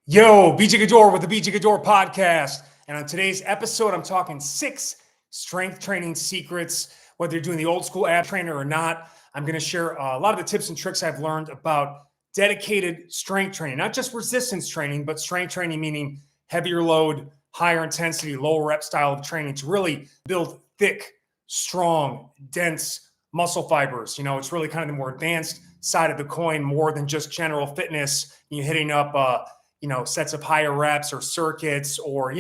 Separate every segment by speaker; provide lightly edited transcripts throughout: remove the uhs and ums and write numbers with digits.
Speaker 1: Yo, BJ Gaddour with the BJ Gaddour Podcast. And on today's episode, I'm talking 6 strength training secrets. Whether you're doing the old school ab trainer or not, I'm going to share a lot of the tips and tricks I've learned about dedicated strength training, not just resistance training, but strength training, meaning heavier load, higher intensity, lower rep style of training to really build thick, strong, dense muscle fibers. It's really kind of the more advanced side of the coin, more than just general fitness. You're hitting up, sets of higher reps or circuits or,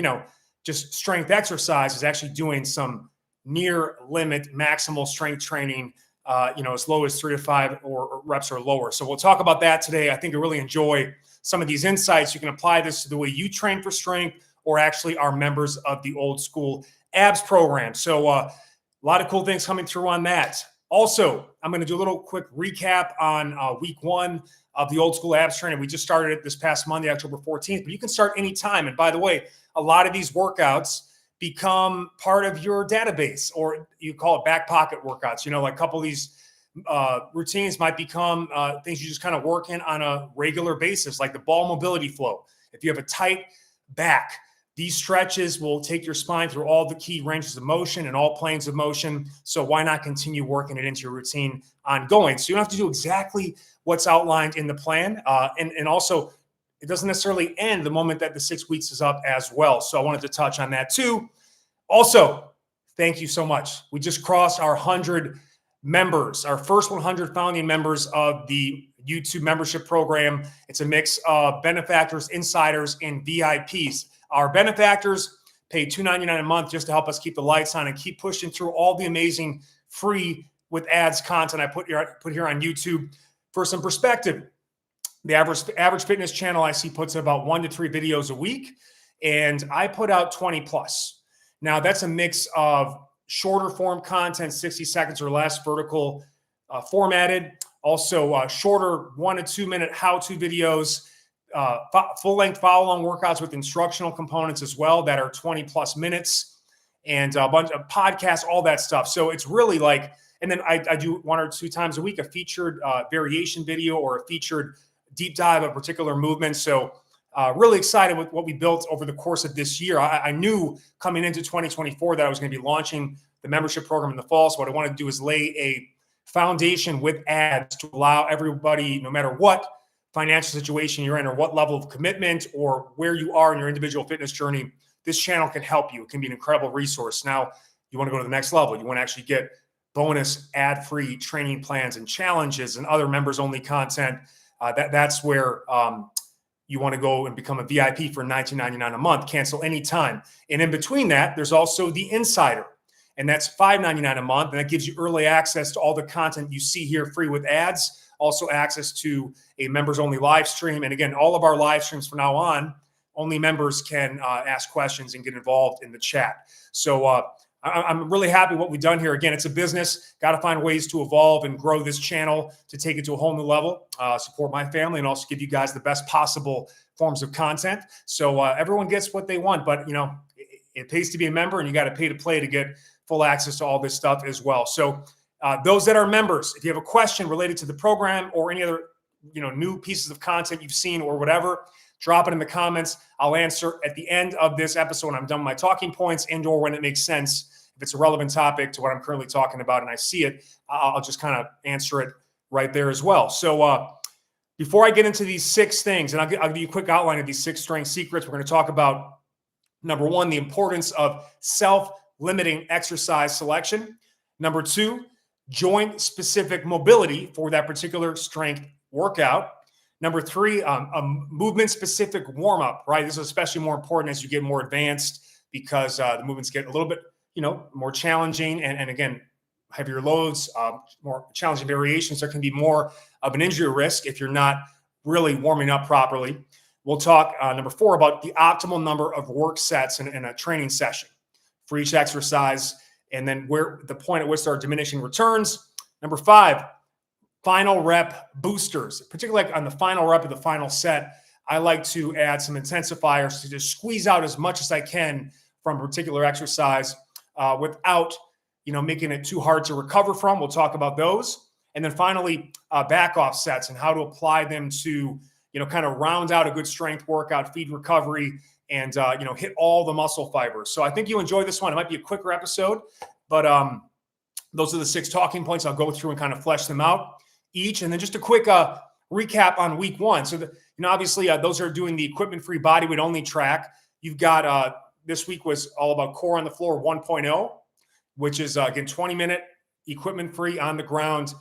Speaker 1: just strength exercise is actually doing some near limit maximal strength training, as low as 3 to 5 or reps or lower. So we'll talk about that today. I think you'll really enjoy some of these insights. You can apply this to the way you train for strength or actually are members of the old school abs program. So a lot of cool things coming through on that. Also, I'm going to do a little quick recap on week 1 of the old school abs training. We just started it this past Monday, October 14th, but you can start anytime. And by the way, a lot of these workouts become part of your database, or you call it back pocket workouts. Like a couple of these routines might become things you just kind of work in on a regular basis, like the ball mobility flow. If you have a tight back, these stretches will take your spine through all the key ranges of motion and all planes of motion. So why not continue working it into your routine ongoing? So you don't have to do exactly what's outlined in the plan. And also, it doesn't necessarily end the moment that the 6 weeks is up as well. So I wanted to touch on that too. Also, thank you so much. We just crossed our 100 members, our first 100 founding members of the YouTube membership program. It's a mix of benefactors, insiders, and VIPs. Our benefactors pay $2.99 a month just to help us keep the lights on and keep pushing through all the amazing free with ads content I put here on YouTube. For some perspective, the average fitness channel I see puts about 1 to 3 videos a week, and I put out 20 plus. Now, that's a mix of shorter form content, 60 seconds or less, vertical formatted, also shorter 1 to 2 minute how-to videos, full-length follow-along workouts with instructional components as well that are 20 plus minutes, and a bunch of podcasts, all that stuff. So it's really like, and then I do 1 or 2 times a week a featured variation video or a featured deep dive of a particular movement. So really excited with what we built over the course of this year. I knew coming into 2024 that I was going to be launching the membership program in the fall. So what I wanted to do is lay a foundation with ads to allow everybody, no matter what financial situation you're in or what level of commitment or where you are in your individual fitness journey, this channel can help you. It can be an incredible resource. Now, you want to go to the next level. You want to actually get bonus ad-free training plans and challenges and other members-only content. That's where you want to go and become a VIP for $19.99 a month. Cancel anytime. And in between that, there's also the Insider. And that's $5.99 a month. And that gives you early access to all the content you see here free with ads. Also access to a members-only live stream. And again, all of our live streams from now on, only members can ask questions and get involved in the chat. So I'm really happy with what we've done here. Again, it's a business. Got to find ways to evolve and grow this channel to take it to a whole new level, support my family, and also give you guys the best possible forms of content. So everyone gets what they want, but it pays to be a member, and you got to pay to play to get full access to all this stuff as well. So those that are members, if you have a question related to the program or any other new pieces of content you've seen or whatever, drop it in the comments. I'll answer at the end of this episode when I'm done with my talking points and or when it makes sense. If it's a relevant topic to what I'm currently talking about and I see it, I'll just kind of answer it right there as well. So before I get into these 6 things, and I'll give you a quick outline of these 6 strength secrets, we're going to talk about, number 1, the importance of self-limiting exercise selection. Number 2, joint-specific mobility for that particular strength workout. Number 3, a movement-specific warm-up, right? This is especially more important as you get more advanced because the movements get a little bit more challenging and again, heavier loads, more challenging variations. There can be more of an injury risk if you're not really warming up properly. We'll talk, number 4, about the optimal number of work sets in a training session for each exercise, and then where the point at which there are diminishing returns. Number 5, final rep boosters, particularly like on the final rep of the final set. I like to add some intensifiers to just squeeze out as much as I can from a particular exercise without, making it too hard to recover from. We'll talk about those. And then finally, back off sets and how to apply them to, kind of round out a good strength workout, feed recovery, and, hit all the muscle fibers. So I think you enjoy this one. It might be a quicker episode, but those are the 6 talking points. I'll go through and kind of flesh them out each. And then just a quick recap on week 1. So, obviously those are doing the equipment-free bodyweight only track. You've got this week was all about core on the floor 1.0, which is, again, 20-minute equipment-free on the ground,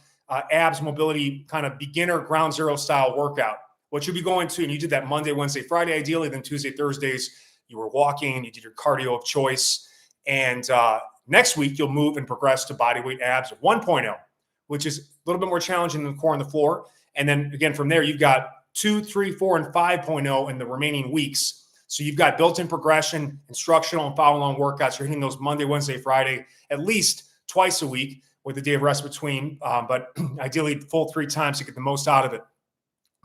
Speaker 1: abs mobility, kind of beginner ground zero style workout. What you'll be going to, and you did that Monday, Wednesday, Friday, ideally, then Tuesday, Thursdays, you were walking, you did your cardio of choice. And next week, you'll move and progress to bodyweight abs 1.0, which is a little bit more challenging than core on the floor. And then again, from there, you've got 2, 3, 4, and 5.0 in the remaining weeks. So you've got built-in progression, instructional and follow-along workouts. You're hitting those Monday, Wednesday, Friday, at least twice a week with a day of rest between, but ideally full 3 times to get the most out of it.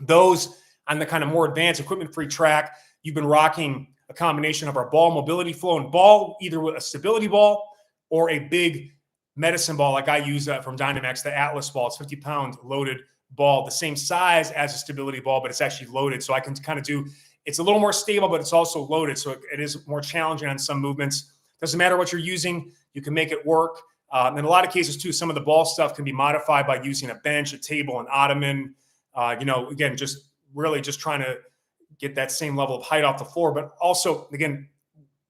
Speaker 1: Those on the kind of more advanced equipment-free track, you've been rocking a combination of our ball mobility flow and ball, either with a stability ball or a big medicine ball like I use from Dynamax, the Atlas ball. It's 50-pound loaded ball, the same size as a stability ball, but it's actually loaded. So I can kind of it's a little more stable, but it's also loaded. So it is more challenging on some movements. Doesn't matter what you're using. You can make it work. In a lot of cases too, some of the ball stuff can be modified by using a bench, a table, an ottoman. Again, just really just trying to get that same level of height off the floor. But also, again,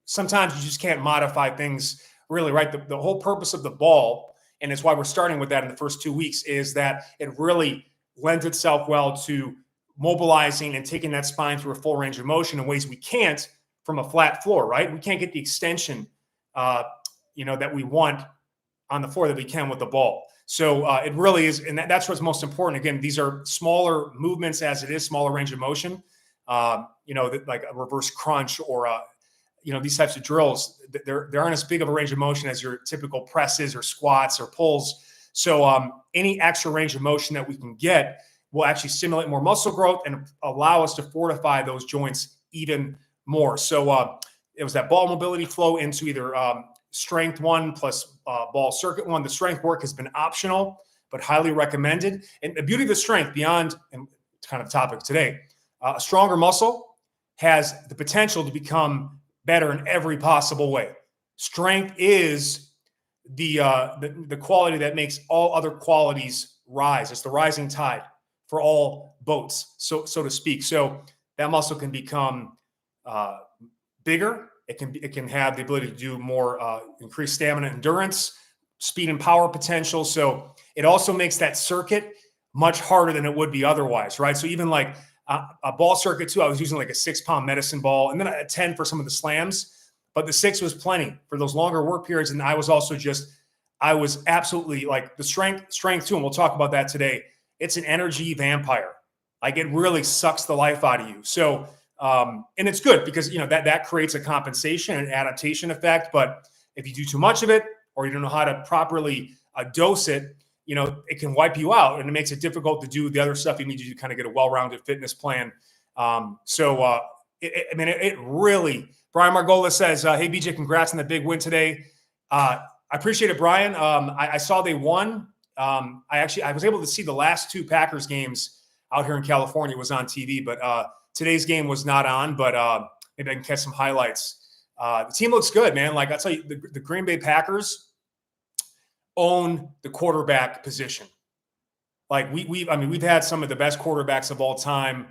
Speaker 1: sometimes you just can't modify things really, right? The whole purpose of the ball, and it's why we're starting with that in the first 2 weeks, is that it really lends itself well to mobilizing and taking that spine through a full range of motion in ways we can't from a flat floor, right? We can't get the extension, that we want on the floor that we can with the ball. So it really is, and that's what's most important. Again, these are smaller movements as it is, smaller range of motion, like a reverse crunch or, these types of drills, there aren't as big of a range of motion as your typical presses or squats or pulls. So any extra range of motion that we can get will actually stimulate more muscle growth and allow us to fortify those joints even more. So it was that ball mobility flow into either strength 1 plus ball circuit 1. The strength work has been optional, but highly recommended. And the beauty of the strength beyond, and it's kind of the topic today, a stronger muscle has the potential to become better in every possible way. Strength is the quality that makes all other qualities rise. It's the rising tide for all boats, so to speak. So that muscle can become bigger. It can have the ability to do more, increased stamina, endurance, speed and power potential. So it also makes that circuit much harder than it would be otherwise, right? So even like a ball circuit too, I was using like a 6-pound medicine ball and then a 10 for some of the slams, but the 6 was plenty for those longer work periods. And I was absolutely like the strength too. And we'll talk about that today. It's an energy vampire. Like it really sucks the life out of you. So, and it's good because, that creates a compensation and adaptation effect. But if you do too much of it, or you don't know how to properly dose it, it can wipe you out and it makes it difficult to do the other stuff you need to do to kind of get a well-rounded fitness plan. It really, Brian Margolis says, hey, BJ, congrats on the big win today. I appreciate it, Brian. I saw they won. I was able to see the last 2 Packers games out here in California. It was on TV, but today's game was not on, but maybe I can catch some highlights. The team looks good, man. Like I tell you, the Green Bay Packers own the quarterback position. Like we've had some of the best quarterbacks of all time.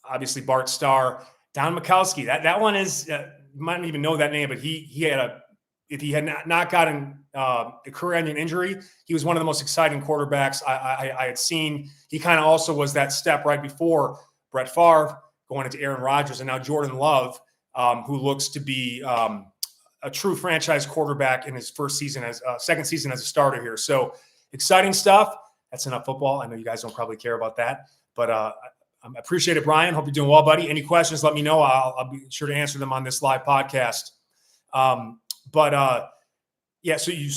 Speaker 1: Obviously Bart Starr, Don Mikowski. That one is you might not even know that name, but if he had not gotten a career-ending injury, he was one of the most exciting quarterbacks I had seen. He kind of also was that step right before Brett Favre going into Aaron Rodgers, and now Jordan Love, who looks to be a true franchise quarterback in his second season as a starter here. So exciting stuff. That's enough football. I know you guys don't probably care about that, but I appreciate it, Brian. Hope you're doing well, buddy. Any questions, let me know. I'll be sure to answer them on this live podcast. So you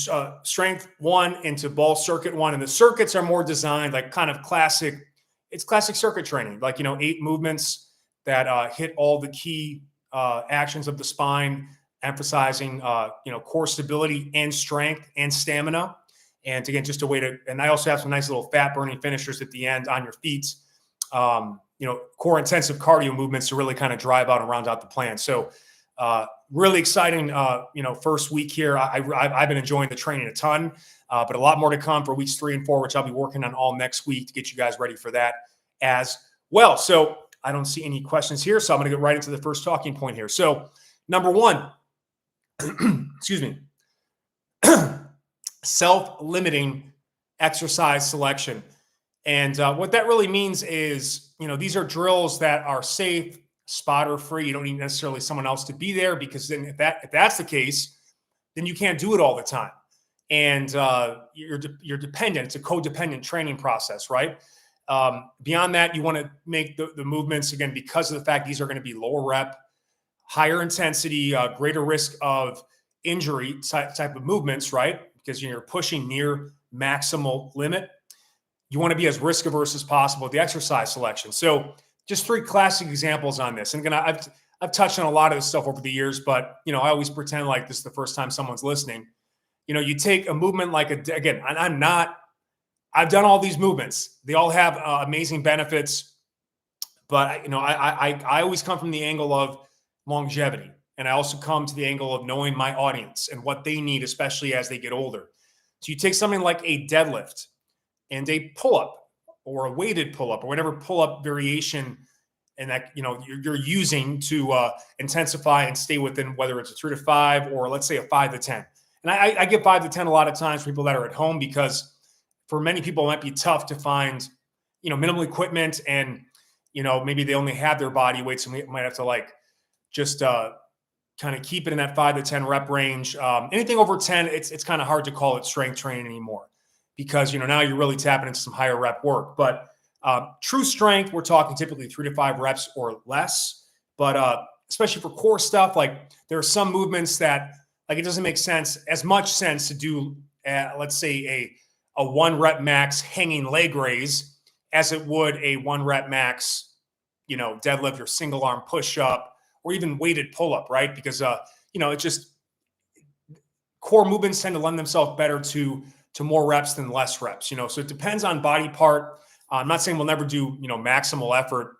Speaker 1: strength 1 into ball circuit 1, and the circuits are more designed like kind of classic. It's classic circuit training, like 8 movements that hit all the key actions of the spine, emphasizing core stability and strength and stamina. And again, just a way to. And I also have some nice little fat burning finishers at the end on your feet. core intensive cardio movements to really kind of drive out and round out the plan. So really exciting, first week here. I've been enjoying the training a ton, but a lot more to come for weeks 3 and 4, which I'll be working on all next week to get you guys ready for that as well. So I don't see any questions here, so I'm going to get right into the first talking point here. So number 1, excuse me, self-limiting exercise selection. And what that really means is, these are drills that are safe, spotter-free. You don't need necessarily someone else to be there, because then if that's the case, then you can't do it all the time. And you're dependent. It's a codependent training process, right? Beyond that, you want to make the movements, again, because of the fact these are going to be lower rep, higher intensity, greater risk of injury type of movements, right? Because you're pushing near maximal limit. You want to be as risk averse as possible with the exercise selection. So just 3 classic examples on this. And again, I've touched on a lot of this stuff over the years, but I always pretend like this is the first time someone's listening. You take a movement like again, I've done all these movements. They all have amazing benefits, but I always come from the angle of longevity. And I also come to the angle of knowing my audience and what they need, especially as they get older. So you take something like a deadlift and a pull-up or a weighted pull-up or whatever pull-up variation and that you're using to intensify and stay within, whether it's a 3 to 5 or let's say a 5 to 10. And I give 5 to 10 a lot of times for people that are at home, because for many people it might be tough to find minimal equipment, and maybe they only have their body weight, so we might have to just kind of keep it in that 5 to 10 rep range. Anything over 10, it's kind of hard to call it strength training anymore, because now you're really tapping into some higher rep work. But true strength, we're talking typically 3 to 5 reps or less. But especially for core stuff, there are some movements that it doesn't make as much sense to do, let's say a 1 rep max hanging leg raise as it would a 1 rep max, deadlift or single arm push up or even weighted pull up, right? Because it just core movements tend to lend themselves better to more reps than less reps. So it depends on body part. I'm not saying we'll never do maximal effort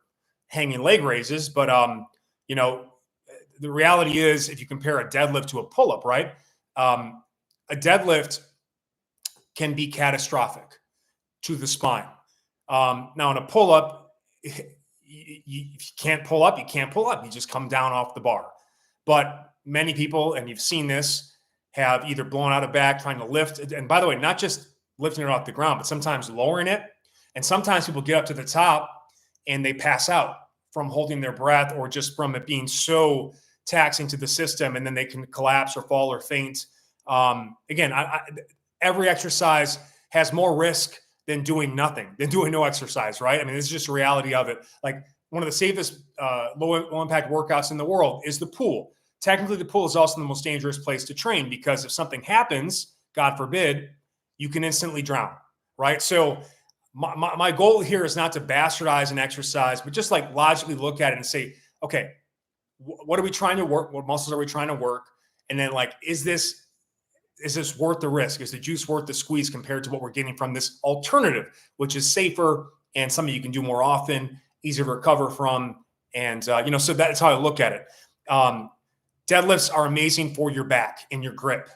Speaker 1: hanging leg raises, but the reality is, if you compare a deadlift to a pull up, right? A deadlift can be catastrophic to the spine. Now, in a pull-up, if you can't pull up, you can't pull up. You just come down off the bar. But many people, and you've seen this, have either blown out a back trying to lift. And by the way, not just lifting it off the ground, but sometimes lowering it. And sometimes people get up to the top and they pass out from holding their breath, or just from it being so taxing to the system, and then they can collapse or fall or faint. Again, every exercise has more risk than doing nothing, than doing no exercise, right? I mean, this is just a reality of it. One of the safest low impact workouts in the world is the pool. Technically, the pool is also the most dangerous place to train, because if something happens, God forbid, you can instantly drown, right? So my goal here is not to bastardize an exercise, but just logically look at it and say, okay, what are we trying to work? What muscles are we trying to work? And then is this worth the risk? Is the juice worth the squeeze compared to what we're getting from this alternative, which is safer and something you can do more often, easier to recover from? And, so that's how I look at it. Deadlifts are amazing for your back and your grip,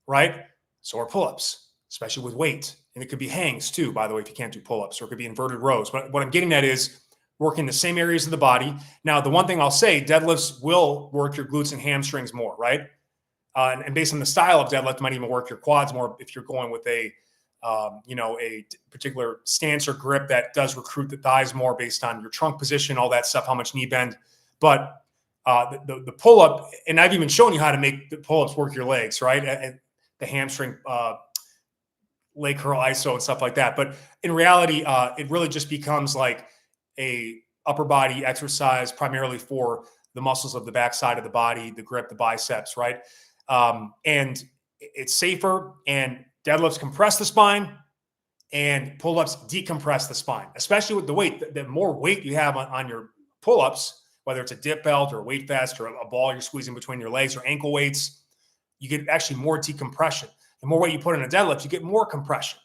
Speaker 1: right? So are pull-ups, especially with weight. And it could be hangs too, by the way, if you can't do pull-ups, or it could be inverted rows. But what I'm getting at is working the same areas of the body. Now, the one thing I'll say, deadlifts will work your glutes and hamstrings more, right? And based on the style of deadlift, might even work your quads more if you're going with a particular stance or grip that does recruit the thighs more based on your trunk position, all that stuff, how much knee bend. But the pull-up, and I've even shown you how to make the pull-ups work your legs, right? And the hamstring leg curl iso and stuff like that. But in reality, it really just becomes a upper body exercise primarily for the muscles of the backside of the body, the grip, the biceps, right? And it's safer, and deadlifts compress the spine and pull-ups decompress the spine, especially with the weight. The more weight you have on your pull-ups, whether it's a dip belt or a weight vest or a ball you're squeezing between your legs or ankle weights, you get actually more decompression. The more weight you put in a deadlift, you get more compression.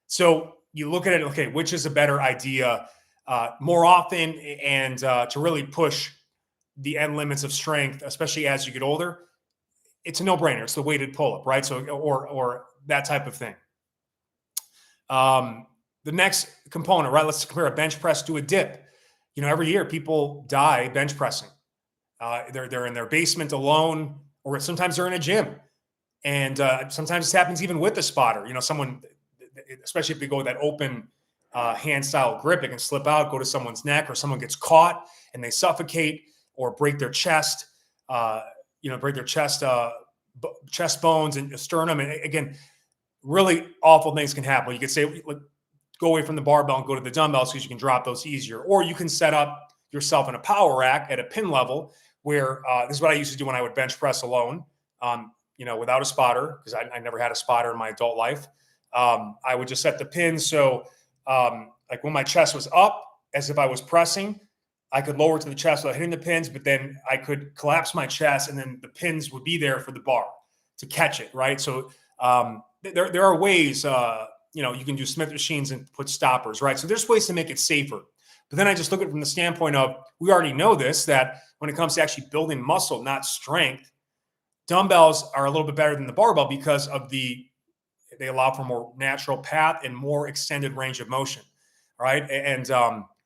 Speaker 1: So you look at it, okay, which is a better idea? more often and to really push the end limits of strength, especially as you get older, it's a no-brainer. It's the weighted pull-up, right? So, or that type of thing. The next component, right? Let's compare a bench press to a dip. Every year people die bench pressing. They're in their basement alone, or sometimes they're in a gym. And sometimes this happens even with the spotter. Someone, especially if they go with that open hand style grip, it can slip out, go to someone's neck, or someone gets caught and they suffocate or break their chest, chest bones and sternum. And again, really awful things can happen. You could say, go away from the barbell and go to the dumbbells because you can drop those easier. Or you can set up yourself in a power rack at a pin level where this is what I used to do when I would bench press alone, without a spotter, because I never had a spotter in my adult life. I would just set the pins. So like when my chest was up, as if I was pressing, I could lower to the chest without hitting the pins, but then I could collapse my chest and then the pins would be there for the bar to catch it, right? So there are ways, you can do Smith machines and put stoppers, right? So there's ways to make it safer. But then I just look at it from the standpoint of, we already know this, that when it comes to actually building muscle, not strength, dumbbells are a little bit better than the barbell because of they allow for more natural path and more extended range of motion, right? And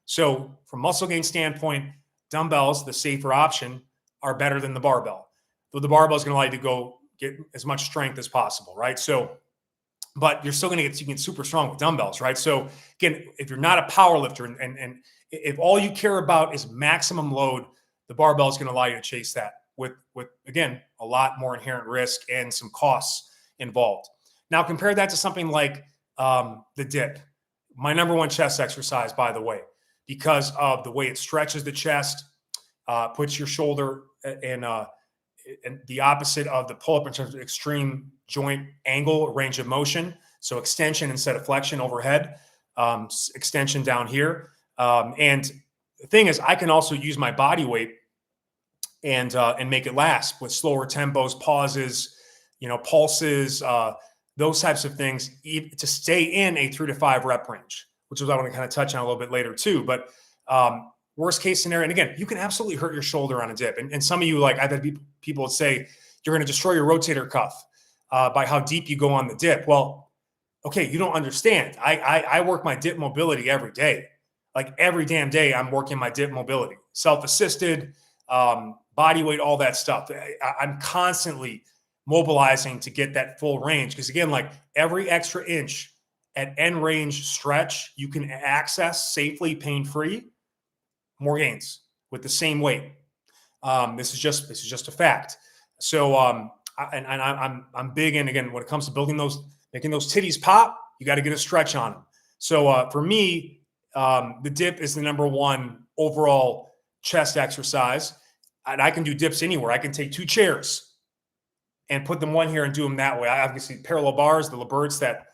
Speaker 1: so from muscle gain standpoint, dumbbells, the safer option, are better than the barbell. Though the barbell is going to allow you to get as much strength as possible, right? So, but you're still going to get super strong with dumbbells, right? So again, if you're not a power lifter and if all you care about is maximum load, the barbell is going to allow you to chase that with again, a lot more inherent risk and some costs involved. Now compare that to something like the dip. My number one chest exercise, by the way, because of the way it stretches the chest, puts your shoulder in the opposite of the pull-up in terms of extreme joint angle, range of motion. So extension instead of flexion overhead, extension down here. And the thing is, I can also use my body weight and make it last with slower tempos, pauses, pulses, those types of things to stay in a 3 to 5 rep range, which is what I want to kind of touch on a little bit later too. But worst case scenario, and again, you can absolutely hurt your shoulder on a dip. And some of you, I've had people say, you're going to destroy your rotator cuff by how deep you go on the dip. Well, okay, you don't understand. I work my dip mobility every day. Like every damn day, I'm working my dip mobility, self-assisted, body weight, all that stuff. I'm constantly mobilizing to get that full range. Because again, like every extra inch at end range stretch, you can access safely, pain-free, more gains with the same weight. This is just a fact. So, I'm big in, again, when it comes to building making those titties pop, you got to get a stretch on them. So for me, the dip is the number one overall chest exercise. And I can do dips anywhere. I can take 2 chairs and put them one here and do them that way. I obviously parallel bars, the Liberts that,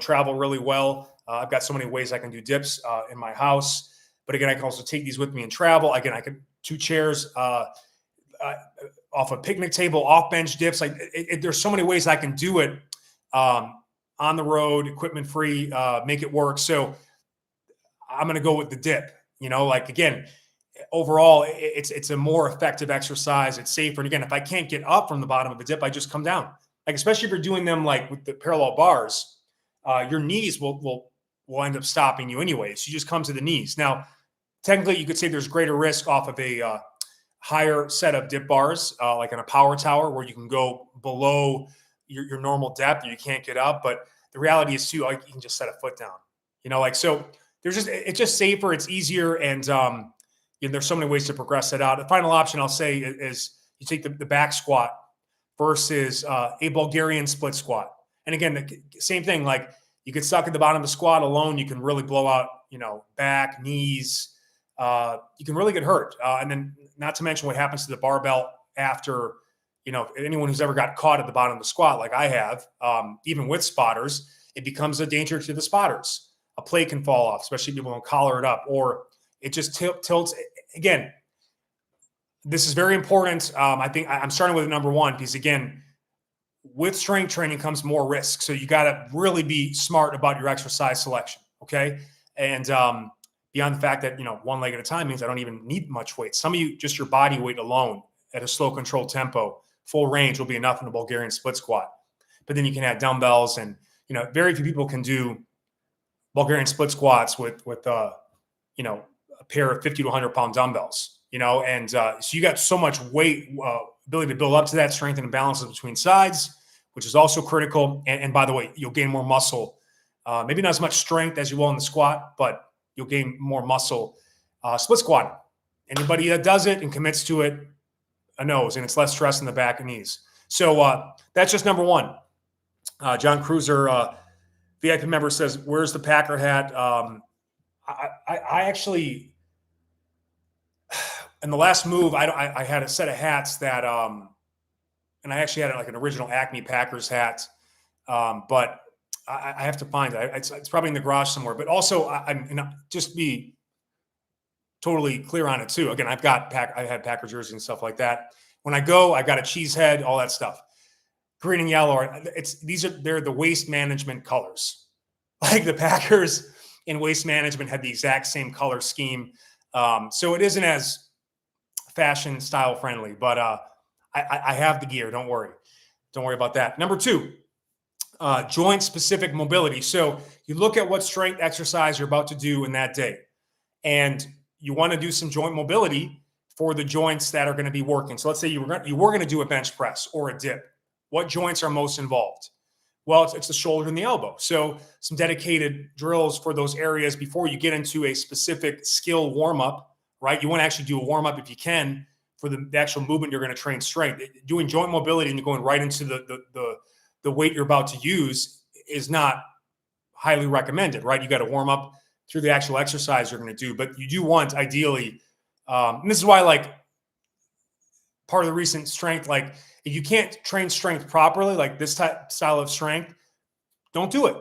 Speaker 1: travel really well. I've got so many ways I can do dips in my house. But again, I can also take these with me and travel. Again, I could 2 chairs off a picnic table, off bench dips. There's so many ways I can do it on the road, equipment free, make it work. So I'm going to go with the dip. Again, overall, it's a more effective exercise. It's safer. And again, if I can't get up from the bottom of the dip, I just come down. Especially if you're doing them with the parallel bars, your knees will end up stopping you anyway. So you just come to the knees. Now, technically, you could say there's greater risk off of a higher set of dip bars, like in a power tower, where you can go below your normal depth and you can't get up. But the reality is too, you can just set a foot down. So it's just safer, it's easier, and there's so many ways to progress that out. The final option I'll say is you take the back squat versus a Bulgarian split squat. And again, the same thing, you get stuck at the bottom of the squat alone, you can really blow out, back, knees. You can really get hurt. And then not to mention what happens to the barbell after, anyone who's ever got caught at the bottom of the squat, like I have, even with spotters, it becomes a danger to the spotters. A plate can fall off, especially if people don't collar it up, or it just tilts. Again, this is very important. I think I'm starting with number one because, again, with strength training comes more risk. So you got to really be smart about your exercise selection. Okay. And beyond the fact that, one leg at a time means I don't even need much weight. Some of you, just your body weight alone at a slow controlled tempo, full range will be enough in a Bulgarian split squat. But then you can add dumbbells, and, very few people can do Bulgarian split squats with a pair of 50 to 100-pound dumbbells, and so you got so much weight, ability to build up to that, strength and balances between sides, which is also critical. And by the way, you'll gain more muscle, maybe not as much strength as you will in the squat, but you'll gain more muscle split squatting. Anybody that does it and commits to it knows, and it's less stress in the back and knees. So that's just number one. John Cruiser, VIP member, says, "Where's the Packer hat?" I actually, in the last move, I had a set of hats that, and I actually had like an original Acme Packers hat, but I have to find it. It's probably in the garage somewhere. But also, just be totally clear on it too. Again, I had Packer jerseys and stuff like that. When I go, I've got a cheese head, all that stuff. Green and yellow, they're the waste management colors. Like the Packers in waste management had the exact same color scheme. So it isn't as fashion style friendly, but I have the gear. Don't worry about that. Number two, joint specific mobility. So you look at what strength exercise you're about to do in that day, and you want to do some joint mobility for the joints that are going to be working. So let's say you were going to do a bench press or a dip. What joints are most involved? Well, it's the shoulder and the elbow. So some dedicated drills for those areas before you get into a specific skill warm-up, right? You want to actually do a warm-up if you can for the actual movement you're going to train strength. Doing joint mobility and going right into the weight you're about to use is not highly recommended, right? You got to warm up through the actual exercise you're going to do. But you do want, ideally, and this is why, like, part of the recent strength, like, if you can't train strength properly, like this style of strength, don't do it.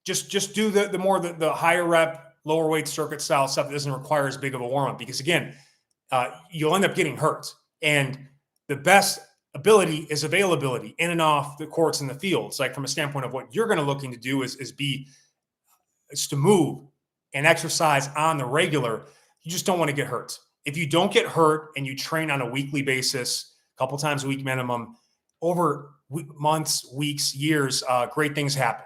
Speaker 1: Just do the higher rep, lower weight circuit style stuff that doesn't require as big of a warm up, because again, you'll end up getting hurt. And the best ability is availability in and off the courts and the fields. Like, from a standpoint of what you're going to looking to do is to move and exercise on the regular. You just don't want to get hurt. If you don't get hurt and you train on a weekly basis, couple times a week minimum, over months, weeks, years, great things happen.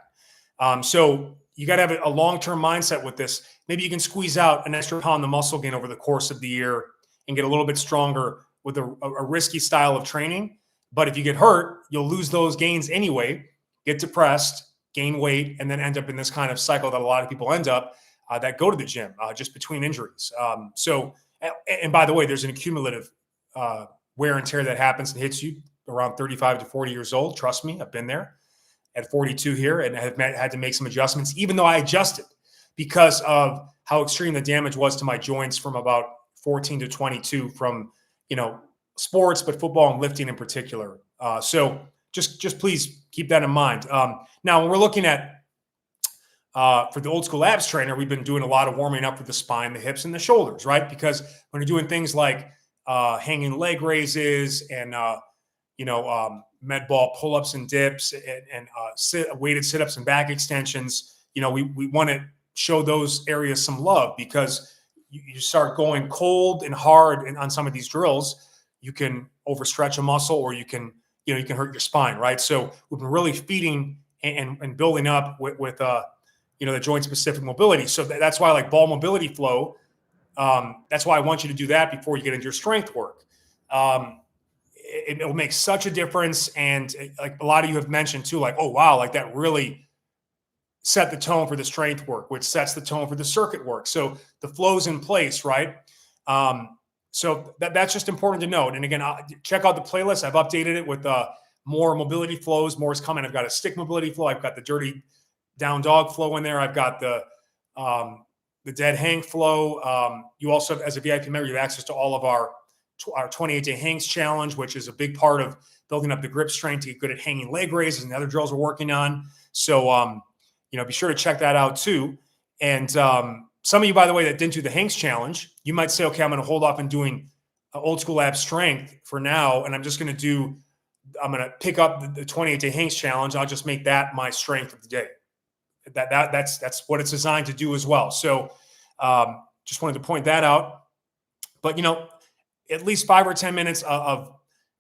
Speaker 1: So you got to have a long-term mindset with this. Maybe you can squeeze out an extra pound of muscle gain over the course of the year and get a little bit stronger with a risky style of training. But if you get hurt, you'll lose those gains anyway, get depressed, gain weight, and then end up in this kind of cycle that a lot of people end up that go to the gym just between injuries. And by the way, there's an accumulative wear and tear that happens and hits you around 35 to 40 years old. Trust me, I've been there at 42 here and have had to make some adjustments, even though I adjusted because of how extreme the damage was to my joints from about 14 to 22 from, sports, but football and lifting in particular. So just please keep that in mind. Now, when we're looking at, for the old school abs trainer, we've been doing a lot of warming up for the spine, the hips, and the shoulders, right? Because when you're doing things like hanging leg raises and med ball pull-ups and dips and weighted sit-ups and back extensions, we want to show those areas some love, because you start going cold and hard on some of these drills, you can overstretch a muscle, or you can hurt your spine, right? So we've been really feeding and building up with the joint specific mobility. So that's why, like, ball mobility flow. That's why I want you to do that before you get into your strength work. It will make such a difference. And like a lot of you have mentioned too, like, oh, wow, like that really set the tone for the strength work, which sets the tone for the circuit work. So the flow's in place, right? So that's just important to note. And again, check out the playlist. I've updated it with more mobility flows. More is coming. I've got a stick mobility flow. I've got the dirty down dog flow in there. I've got the dead hang flow. You also, as a VIP member, you have access to all of our 28-day hangs challenge, which is a big part of building up the grip strength to get good at hanging leg raises and the other drills we're working on. So, be sure to check that out too. And some of you, by the way, that didn't do the hangs challenge, you might say, okay, I'm going to hold off on doing old school ab strength for now. And I'm going to pick up the 28-day hangs challenge. I'll just make that my strength of the day. That's what it's designed to do as well. So Just wanted to point that out. But, at least 5 or 10 minutes of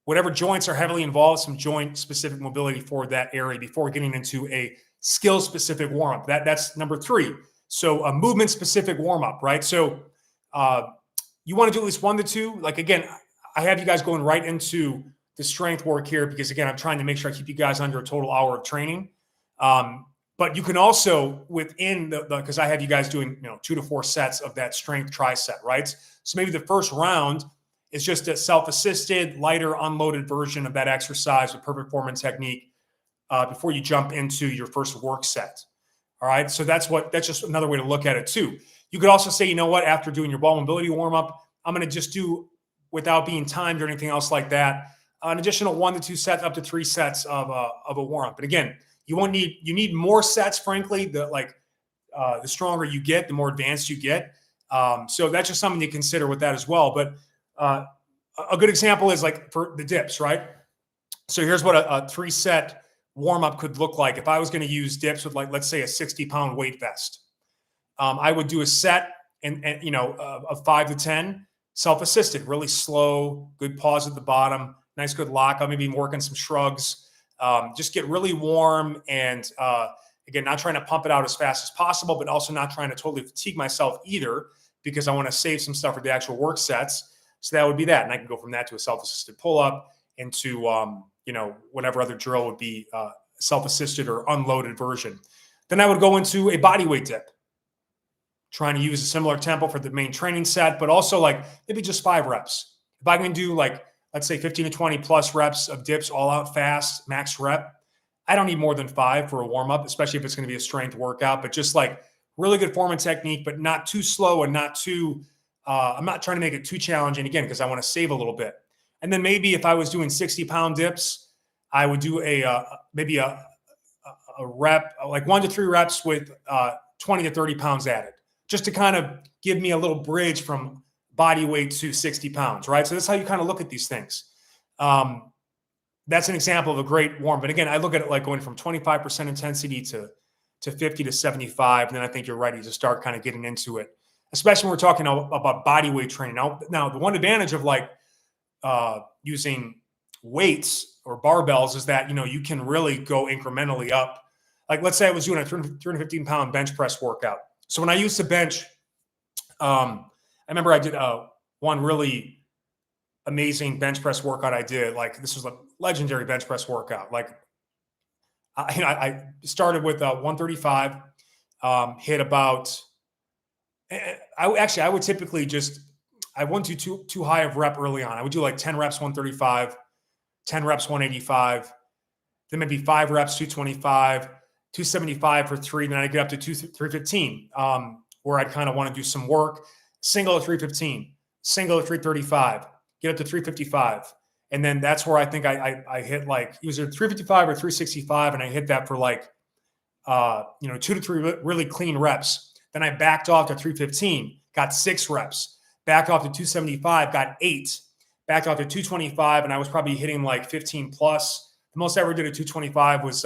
Speaker 1: whatever joints are heavily involved, some joint specific mobility for that area before getting into a skill specific warm up. That's number 3. So a movement specific warm up, right? So you want to do at least 1 to 2. Like, again, I have you guys going right into the strength work here because, again, I'm trying to make sure I keep you guys under a total hour of training. But you can also, within because I have you guys doing 2 to 4 sets of that strength tricep, right? So maybe the first round is just a self-assisted, lighter, unloaded version of that exercise with perfect form and technique before you jump into your first work set. All right. So that's just another way to look at it too. You could also say, after doing your ball mobility warm-up, I'm going to just do, without being timed or anything else like that, an additional 1 to 2 sets, up to 3 sets of a warm-up. But again, you need more sets, frankly. The stronger you get, the more advanced you get. So that's just something to consider with that as well. But a good example is like for the dips, right? So here's what a 3-set warm-up could look like. If I was going to use dips with, like, let's say a 60-pound weight vest, I would do a set of 5 to 10 self-assisted, really slow, good pause at the bottom, nice good lock. I'll maybe work on some shrugs. Just get really warm and again, not trying to pump it out as fast as possible, but also not trying to totally fatigue myself either, because I want to save some stuff for the actual work sets. So that would be that. And I can go from that to a self-assisted pull-up into, whatever other drill would be self-assisted or unloaded version. Then I would go into a body weight dip, trying to use a similar tempo for the main training set, but also like maybe just 5 reps. If I can do let's say 15 to 20 plus reps of dips all out fast, max rep, I don't need more than 5 for a warm-up, especially if it's going to be a strength workout, but just like really good form and technique, but not too slow and not too, I'm not trying to make it too challenging, again, because I want to save a little bit. And then maybe if I was doing 60-pound dips, I would do maybe a rep, like 1 to 3 reps with 20 to 30 pounds added, just to kind of give me a little bridge from body weight to 60 pounds, right? So that's how you kind of look at these things. That's an example of a great warm. But again, I look at it like going from 25% intensity to 50 to 75. And then I think you're ready to start kind of getting into it, especially when we're talking about body weight training. Now the one advantage of using weights or barbells is that, you can really go incrementally up. Like, let's say I was doing a 315 pound bench press workout. So when I used to bench, I remember I did one really amazing bench press workout I did. Like, this was a legendary bench press workout. Like, I started with 135, hit about, I would typically I wouldn't do too high of rep early on. I would do like 10 reps, 135, 10 reps, 185, then maybe 5 reps, 225, 275 for 3. Then I'd get up to 315, where I'd kind of want to do some work. Single at 315, single at 335, get up to 355. And then that's where I think I hit like either 355 or 365. And I hit that for 2 to 3 really clean reps. Then I backed off to 315, got 6 reps, backed off to 275, got 8, backed off to 225. And I was probably hitting like 15 plus. The most I ever did at 225 was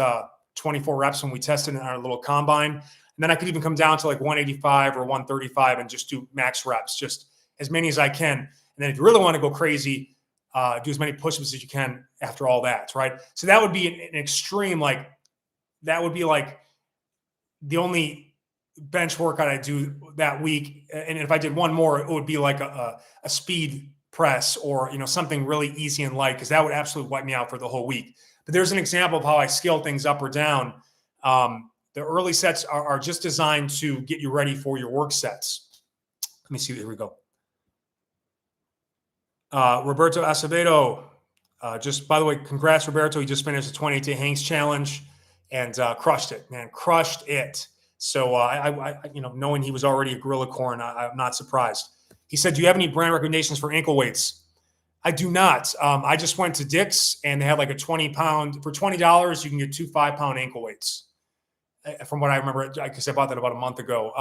Speaker 1: 24 reps when we tested in our little combine. And then I could even come down to like 185 or 135 and just do max reps, just as many as I can. And then if you really want to go crazy, do as many push-ups as you can after all that, right? So that would be an extreme, that would be like the only bench workout I do that week. And if I did one more, it would be like a speed press or, something really easy and light, because that would absolutely wipe me out for the whole week. But there's an example of how I scale things up or down. The early sets are just designed to get you ready for your work sets. Let me see. Here we go. Roberto Acevedo, by the way, congrats, Roberto. He just finished the 28-day Hanks Challenge and crushed it, man. Crushed it. So I knowing he was already a gorilla corn, I'm not surprised. He said, do you have any brand recommendations for ankle weights? I do not. I just went to Dick's and they had like a 20-pound. For $20, you can get 2 5-pound ankle weights. From what I remember, because I bought that about a month ago.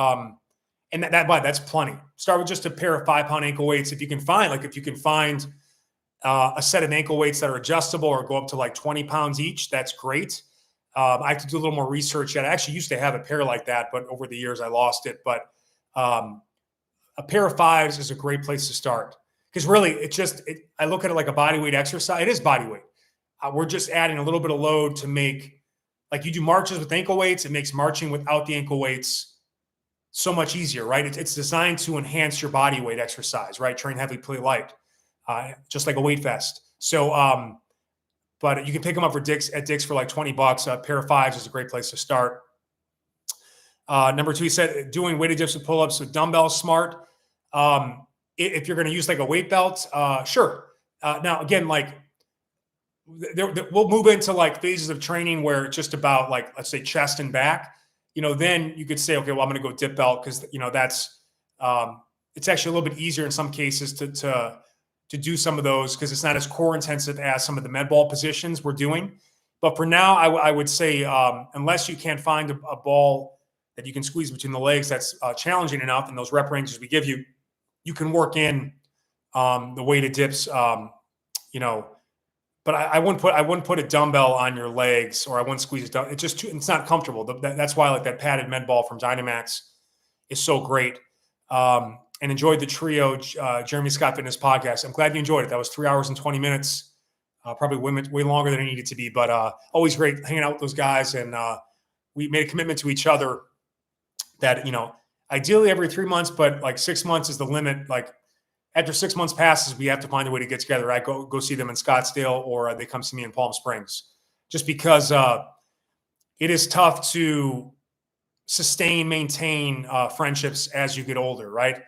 Speaker 1: And that's plenty. Start with just a pair of 5-pound ankle weights. If you can find a set of ankle weights that are adjustable or go up to like 20 pounds each, that's great. I have to do a little more research yet. I actually used to have a pair like that, but over the years I lost it. But a pair of fives is a great place to start. Because really, I look at it like a body weight exercise. It is body weight. We're just adding a little bit of load to make, like you do marches with ankle weights, it makes marching without the ankle weights so much easier, right? It's designed to enhance your body weight exercise, right? Train heavy, play light, just like a weight vest. So, but you can pick them up at Dick's for like $20. A pair of fives is a great place to start. Number two, he said doing weighted dips with pull-ups with dumbbells, smart. If you're going to use like a weight belt, sure. Now, again, like we'll move into like phases of training where it's just about like, let's say chest and back, then you could say, okay, well, I'm going to go dip belt because, that's it's actually a little bit easier in some cases to do some of those because it's not as core intensive as some of the med ball positions we're doing. But for now, I would say unless you can't find a ball that you can squeeze between the legs that's challenging enough, and those rep ranges we give you, you can work in the weighted dips, but I wouldn't put a dumbbell on your legs, or I wouldn't squeeze it down. It's not comfortable. That's why like that padded med ball from Dynamax is so great. And enjoyed the trio Jeremy Scott Fitness podcast. I'm glad you enjoyed it. That was 3 hours and 20 minutes, probably way longer than it needed to be, but always great hanging out with those guys. And we made a commitment to each other that, ideally every 3 months, but like 6 months is the limit. Like after 6 months passes, we have to find a way to get together. I go see them in Scottsdale, or they come see me in Palm Springs, just because it is tough to maintain friendships as you get older, right?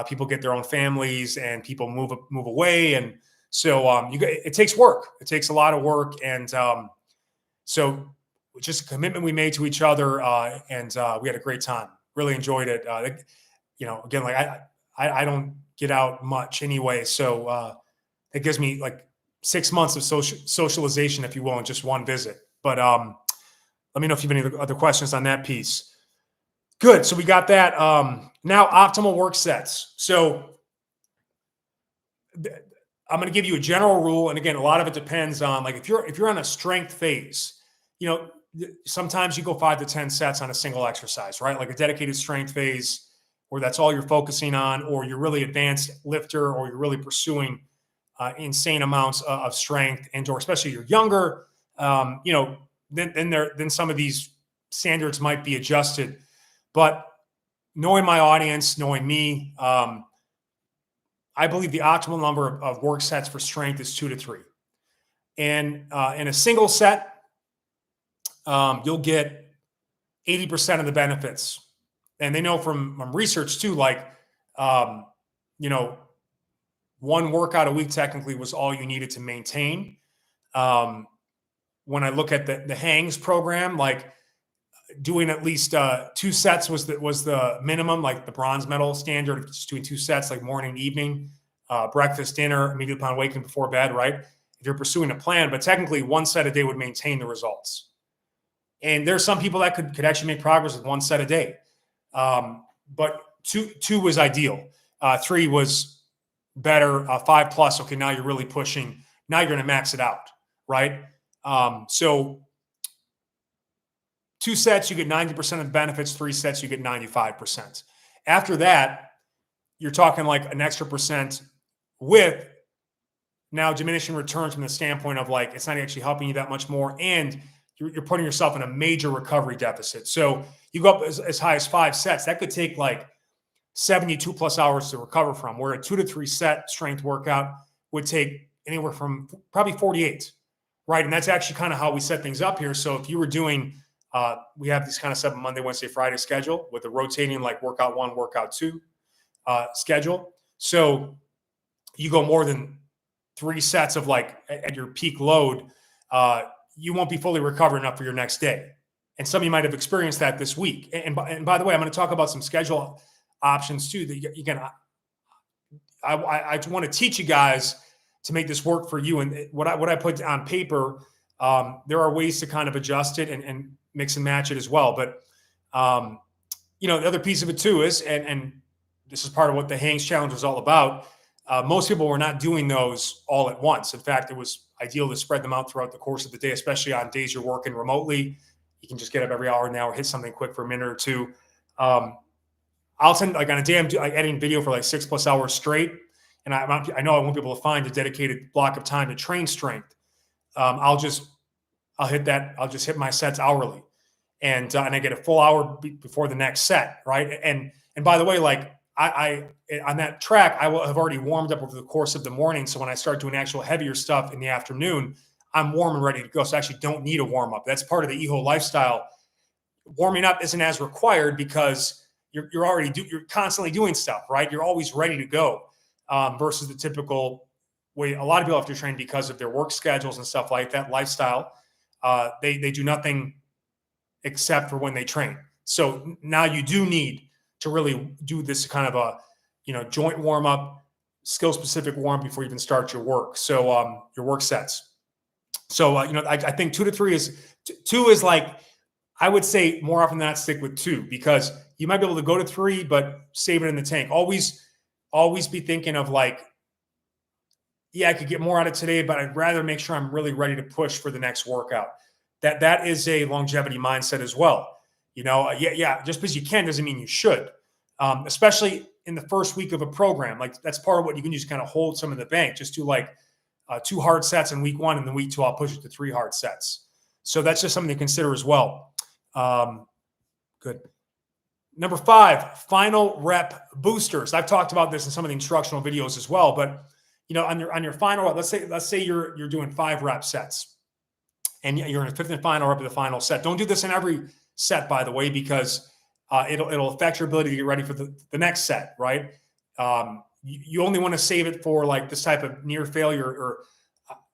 Speaker 1: People get their own families and people move away. And so it takes work. It takes a lot of work. And so just a commitment we made to each other, and we had a great time. Really enjoyed it. Again, like I don't get out much anyway, so it gives me like 6 months of socialization, if you will, in just one visit. But let me know if you have any other questions on that piece. Good. So we got that. Now optimal work sets. So I'm going to give you a general rule, and again, a lot of it depends on like if you're on a strength phase, sometimes you go 5 to 10 sets on a single exercise, right? Like a dedicated strength phase where that's all you're focusing on, or you're really advanced lifter, or you're really pursuing insane amounts of strength, or especially you're younger, then some of these standards might be adjusted. But knowing my audience, knowing me, I believe the optimal number of work sets for strength is 2 to 3. And in a single set, you'll get 80% of the benefits. And they know from research too, like, one workout a week technically was all you needed to maintain. When I look at the Hangs program, like doing at least 2 sets was the minimum, like the bronze medal standard, just doing 2 sets, like morning, evening, breakfast, dinner, immediately upon waking before bed, right? If you're pursuing a plan, but technically 1 set a day would maintain the results. And there's some people that could actually make progress with 1 set a day. But two was ideal. 3 was better. 5 plus. Okay. Now you're really pushing. Now you're going to max it out. Right. So 2 sets, you get 90% of the benefits. 3 sets, you get 95%. After that, you're talking like an extra percent with now diminishing returns from the standpoint of like, it's not actually helping you that much more. And you're putting yourself in a major recovery deficit. So you go up as high as 5 sets. That could take like 72 plus hours to recover from, where a 2 to 3 set strength workout would take anywhere from probably 48, right? And that's actually kind of how we set things up here. So if you were doing, we have this kind of set Monday, Wednesday, Friday schedule with a rotating like workout 1, workout 2 schedule. So you go more than 3 sets of like at your peak load, you won't be fully recovered enough for your next day. And some of you might have experienced that this week. And by the way, I'm going to talk about some schedule options too, that you can, I want to teach you guys to make this work for you. And what I put on paper, there are ways to kind of adjust it and mix and match it as well. But, the other piece of it too is, and this is part of what the Hangs Challenge was all about. Most people were not doing those all at once. In fact, it was ideal to spread them out throughout the course of the day, especially on days you're working remotely. You can just get up every hour and an hour, hit something quick for a minute or two. I'll tend, like on a day I'm editing video for like 6+ hours straight, and I know I won't be able to find a dedicated block of time to train strength. I'll just hit my sets hourly, and I get a full hour before the next set, right? And by the way, like I on that track, I will have already warmed up over the course of the morning. So when I start doing actual heavier stuff in the afternoon, I'm warm and ready to go. So I actually don't need a warm up. That's part of the EHO lifestyle. Warming up isn't as required because you're constantly doing stuff, right? You're always ready to go, versus the typical way a lot of people have to train because of their work schedules and stuff like that. Lifestyle, they do nothing except for when they train. So now you do need to really do this kind of a, joint warm up, skill specific warm before you even start your work. So your work sets. So I think 2 to 3 is like, I would say more often than not stick with 2, because you might be able to go to 3, but save it in the tank. Always be thinking of like, yeah, I could get more out of today, but I'd rather make sure I'm really ready to push for the next workout. That is a longevity mindset as well. Just because you can doesn't mean you should, especially in the first week of a program. Like that's part of what you can just kind of hold some in the bank. Just do like 2 hard sets in week 1, and then week 2, I'll push it to 3 hard sets. So that's just something to consider as well. Good. Number 5, final rep boosters. I've talked about this in some of the instructional videos as well, but on your final rep, let's say you're doing 5 rep sets, and you're in a 5th and final rep of the final set. Don't do this in every set, by the way, because it'll affect your ability to get ready for the next set, right? You only want to save it for like this type of near failure, or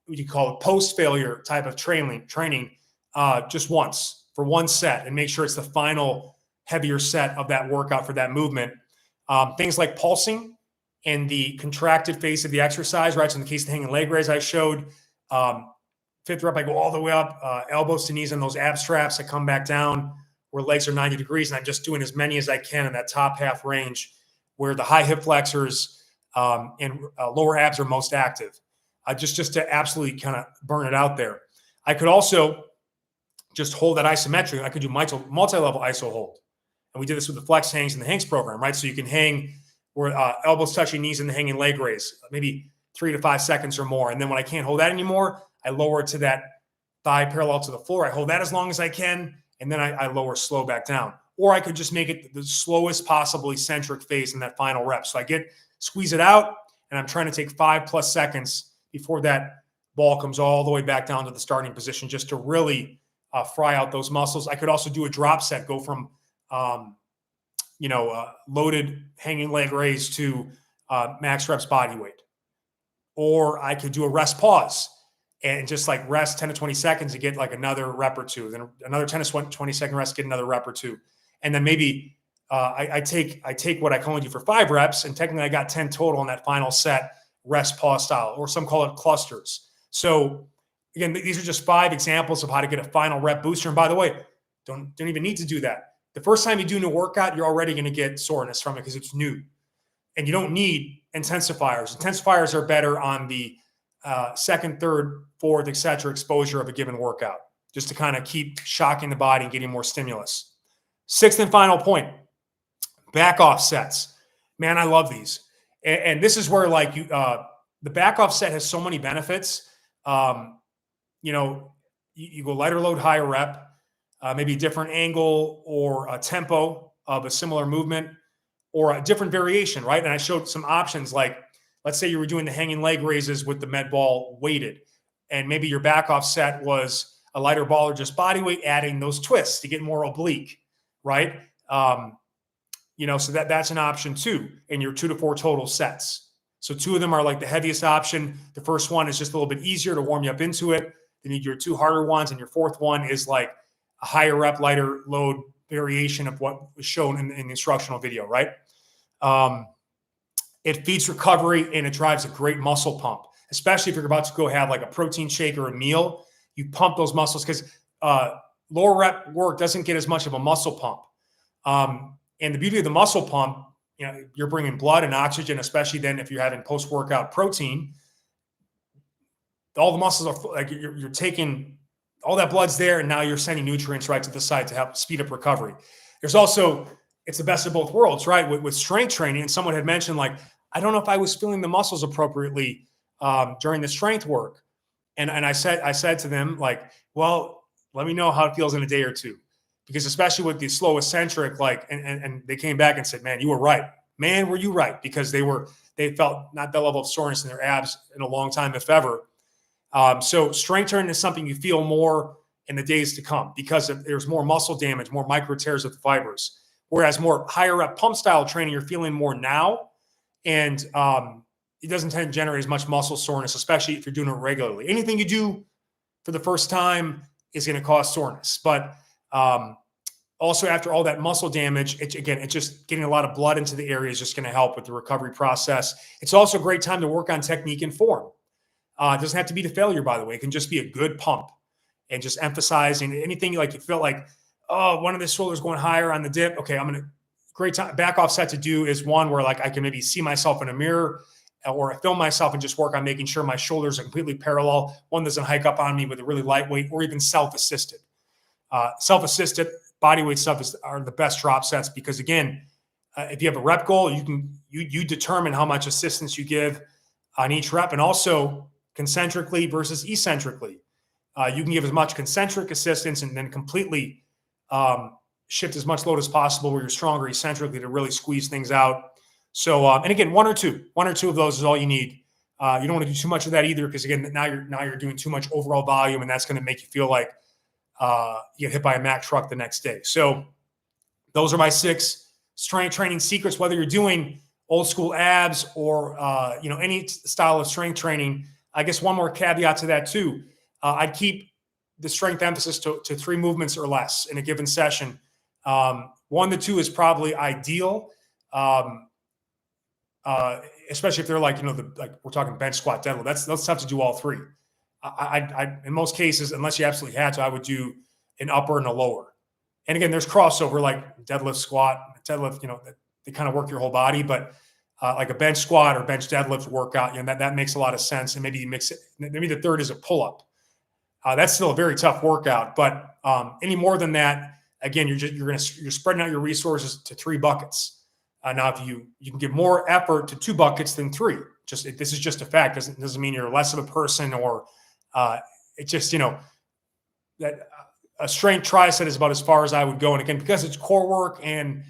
Speaker 1: what you call it, post failure type of training just once for 1 set, and make sure it's the final heavier set of that workout for that movement. Things like pulsing and the contracted phase of the exercise, right? So in the case of the hanging leg raise I showed, 5th rep, I go all the way up, elbows to knees on those ab straps. I come back down where legs are 90 degrees, and I'm just doing as many as I can in that top half range where the high hip flexors and lower abs are most active, just to absolutely kind of burn it out there. I could also just hold that isometric. I could do multi-level iso hold. And we did this with the flex hangs in the hangs program, right? So you can hang where elbows touching knees in the hanging leg raise, maybe 3 to 5 seconds or more. And then when I can't hold that anymore, I lower it to that thigh parallel to the floor. I hold that as long as I can, and then I lower slow back down. Or I could just make it the slowest possible eccentric phase in that final rep. So squeeze it out, and I'm trying to take 5+ seconds before that ball comes all the way back down to the starting position, just to really fry out those muscles. I could also do a drop set, go from loaded hanging leg raise to max reps body weight. Or I could do a rest pause and just like rest 10 to 20 seconds to get like another rep or 2, then another 10 to 20 second rest, get another rep or 2. And then maybe I take what I can only do for 5 reps, and technically I got 10 total in that final set, rest pause style, or some call it clusters. So again, these are just 5 examples of how to get a final rep booster. And by the way, don't even need to do that. The first time you do a new workout, you're already going to get soreness from it because it's new. And you don't need intensifiers. Intensifiers are better on the 2nd, 3rd, 4th, etc. exposure of a given workout, just to kind of keep shocking the body and getting more stimulus. 6th and final point, back off sets. Man, I love these. And this is where like the back off set has so many benefits. You go lighter load, higher rep, maybe a different angle or a tempo of a similar movement, or a different variation, right? And I showed some options, like let's say you were doing the hanging leg raises with the med ball weighted, and maybe your back off set was a lighter ball or just body weight, adding those twists to get more oblique, right? So that's an option too in your 2 to 4 total sets. So 2 of them are like the heaviest option. The first one is just a little bit easier to warm you up into it. Then you need your 2 harder ones, and your 4th one is like a higher rep, lighter load variation of what was shown in the instructional video, right? It feeds recovery, and it drives a great muscle pump, especially if you're about to go have like a protein shake or a meal. You pump those muscles because lower rep work doesn't get as much of a muscle pump. And the beauty of the muscle pump, you're bringing blood and oxygen, especially then if you're having post-workout protein. All the muscles are like you're taking all that blood's there, and now you're sending nutrients right to the side to help speed up recovery. There's also it's the best of both worlds, right? With strength training, and someone had mentioned, like, I don't know if I was feeling the muscles appropriately during the strength work. And I said to them, like, well, let me know how it feels in a day or two. Because especially with the slow eccentric, like, and they came back and said, man, you were right. Man, were you right? Because they felt not that level of soreness in their abs in a long time, if ever. So strength training is something you feel more in the days to come because there's more muscle damage, more micro tears of the fibers. Whereas more higher rep pump style training, you're feeling more now. And it doesn't tend to generate as much muscle soreness, especially if you're doing it regularly. Anything you do for the first time is going to cause soreness. But also after all that muscle damage, it's just getting a lot of blood into the area is just going to help with the recovery process. It's also a great time to work on technique and form. It doesn't have to be to failure, by the way. It can just be a good pump and just emphasizing anything like you feel like, oh, one of the shoulders going higher on the dip. Okay, I'm going to great time. Back off set to do is one where like I can maybe see myself in a mirror or I film myself and just work on making sure my shoulders are completely parallel. One doesn't hike up on me with a really lightweight or even self-assisted. Self-assisted bodyweight stuff are the best drop sets because again, if you have a rep goal, you determine how much assistance you give on each rep and also concentrically versus eccentrically. You can give as much concentric assistance and then completely shift as much load as possible where you're stronger eccentrically to really squeeze things out. So, and again, one or two of those is all you need. You don't want to do too much of that either because again, now you're doing too much overall volume and that's going to make you feel like you get hit by a Mack truck the next day. So those are my 6 strength training secrets, whether you're doing old school abs or, any style of strength training. I guess one more caveat to that too. I'd keep the strength emphasis to 3 movements or less in a given session. 1 to 2 is probably ideal. Especially if they're like, like we're talking bench, squat, deadlift. That's tough to do all 3. I in most cases, unless you absolutely had to, I would do an upper and a lower. And again, there's crossover like deadlift, squat, deadlift. They kind of work your whole body, but like a bench squat or bench deadlift workout, that makes a lot of sense. And maybe you mix it. Maybe the third is a pull up. That's still a very tough workout, but any more than that, again, you're spreading out your resources to 3 buckets. Now, if you can give more effort to 2 buckets than 3, this is just a fact. Doesn't mean you're less of a person or it's just that a strength tricep is about as far as I would go. And again, because it's core work and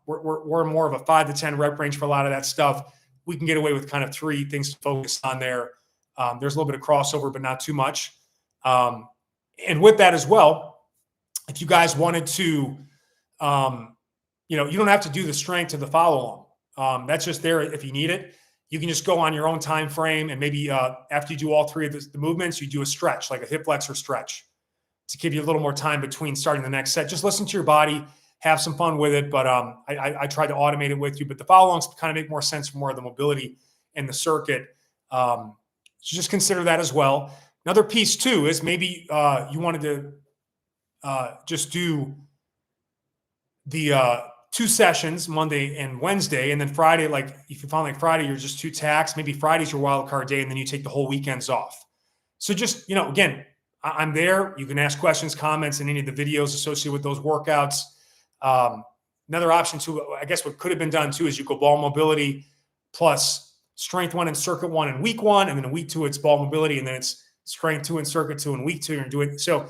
Speaker 1: we're more of a 5 to 10 rep range for a lot of that stuff, we can get away with kind of 3 things to focus on there. There's a little bit of crossover, but not too much. And with that as well, if you guys wanted to, you don't have to do the strength to the follow along. That's just there if you need it. You can just go on your own time frame and maybe after you do all 3 of the movements, you do a stretch, like a hip flexor stretch to give you a little more time between starting the next set. Just listen to your body, have some fun with it. But I tried to automate it with you. But the follow-ons kind of make more sense for more of the mobility in the circuit. So just consider that as well. Another piece too is maybe you wanted to just do the 2 sessions, Monday and Wednesday, and then Friday, like if you found like Friday, you're just too taxed, maybe Friday's your wild card day, and then you take the whole weekends off. So just, again, I'm there. You can ask questions, comments, in any of the videos associated with those workouts. Another option too, I guess what could have been done too, is you go ball mobility plus strength 1 and circuit 1 in week 1, and then in week 2, it's ball mobility, and then it's strength 2 and circuit 2 in week 2, and do it. So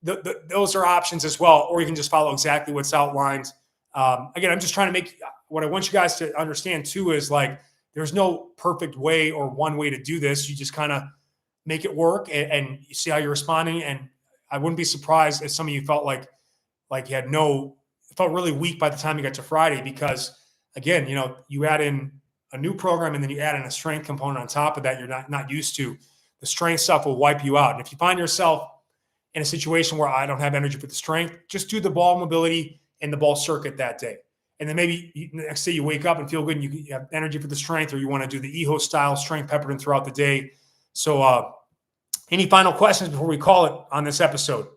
Speaker 1: those are options as well, or you can just follow exactly what's outlined. Again, I'm just trying to make what I want you guys to understand too is like there's no perfect way or one way to do this. You just kind of make it work and you see how you're responding. And I wouldn't be surprised if some of you felt like you had felt really weak by the time you got to Friday because again, you add in a new program and then you add in a strength component on top of that you're not used to. The strength stuff will wipe you out. And if you find yourself in a situation where I don't have energy for the strength, just do the ball mobility and the ball circuit that day. And then maybe next day you wake up and feel good and you have energy for the strength, or you want to do the EHO style strength peppered in throughout the day. So any final questions before we call it on this episode?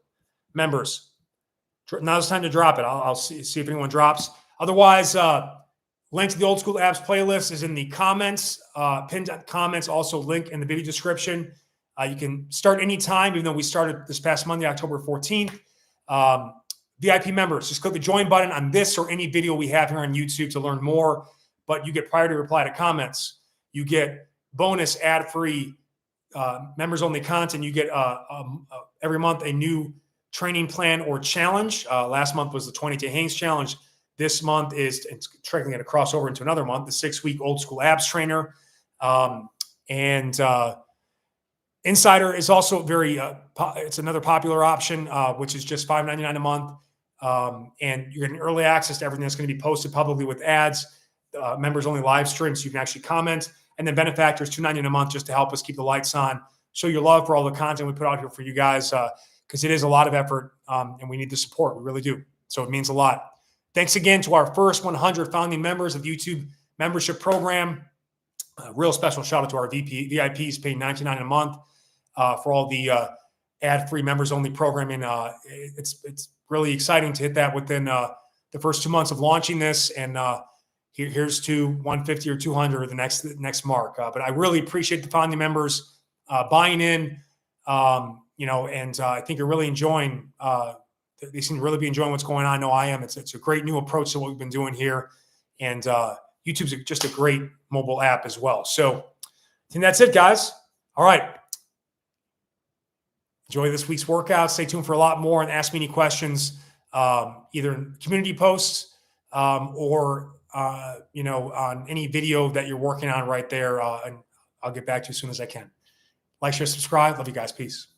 Speaker 1: Members, now's the time to drop it. I'll see if anyone drops. Otherwise, link to the Old School Abs playlist is in the comments, pinned comments, also link in the video description. You can start anytime, even though we started this past Monday, October 14th. VIP members, just click the join button on this or any video we have here on YouTube to learn more. But you get priority reply to comments. You get bonus ad-free members-only content. You get every month a new training plan or challenge. Last month was the 20-day Hanes challenge. This month it's going to cross over into another month, the 6-week old school abs trainer. Insider is also it's another popular option, which is just $5.99 a month. And you're getting early access to everything that's going to be posted publicly with ads, members only live streams. So you can actually comment. And then Benefactor is $2.99 a month just to help us keep the lights on, show your love for all the content we put out here for you guys, because it is a lot of effort and we need the support. We really do. So it means a lot. Thanks again to our first 100 founding members of the YouTube membership program. Real special shout out to our VIPs paying $99 a month for all the ad-free members-only programming. It's really exciting to hit that within the first 2 months of launching this. And here's to 150 or 200 or the next mark. But I really appreciate the founding members buying in, and I think you're really enjoying. They seem to really be enjoying what's going on. I know I am. It's a great new approach to what we've been doing here, and YouTube's just a great mobile app as well. So I think that's it, guys. All right. Enjoy this week's workout. Stay tuned for a lot more and ask me any questions, either in community posts or on any video that you're working on right there. And I'll get back to you as soon as I can. Like, share, subscribe. Love you guys. Peace.